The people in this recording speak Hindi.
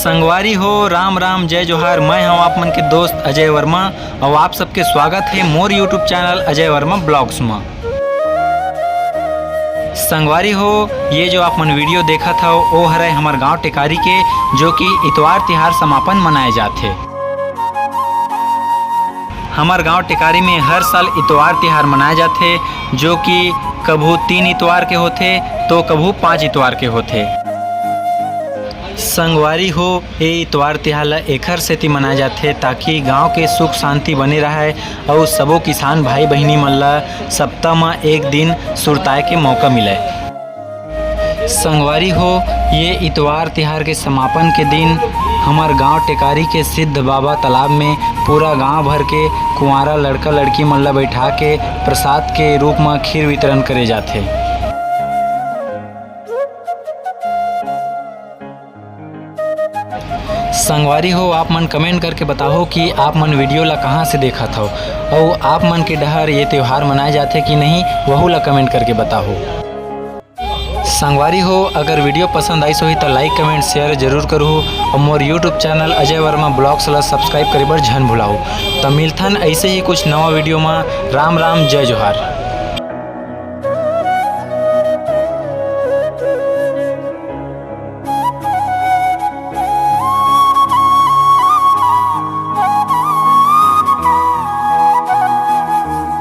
संगवारी हो, राम राम जय जोहार। मैं हूँ आप मन के दोस्त अजय वर्मा और आप सबके स्वागत है मोर YouTube channel Ajay Verma blogs में। संगवारी हो, ये जो आप मन वीडियो देखा था वो हरे हमार गांव टेकारी के, जो कि इतवार तिहार समापन मनाए जाते। हमार गांव टेकारी में हर साल इतवार तिहार मनाए जाते, जो कि कभू 3 इतवार के होते तो कभू 5 इतवार के होते। संगवारी हो, ये इतवार तिहार ला एखर सेती मनाए जाते ताकि गांव के सुख शांति बने रहे और सबो किसान भाई बहनी मन ला सप्ताह में एक दिन सुरताए के मौका मिले। संगवारी हो, ये इतवार तिहार के समापन के दिन हमार गांव टेकारी के सिद्ध बाबा तालाब में पूरा गांव भर के कुंवारा लड़का लड़की मन ला बैठा के प्रसाद के रूप में खीर वितरण करे जाते। संगवारी हो, आप मन कमेंट करके बताओ कि आप मन वीडियो ला कहाँ से देखा था और आप मन के डहर ये त्यौहार मनाए जाते कि नहीं, वहू ला कमेंट करके बताओ। संगवारी हो, अगर वीडियो पसंद आई सो तो लाइक कमेंट शेयर जरूर करो और मोर YouTube channel Ajay Verma blogs ला सब्सक्राइब करे बर झन भुलाओ। तो मिलथन ऐसे ही कुछ नवा वीडियो में। राम राम जय जोहार।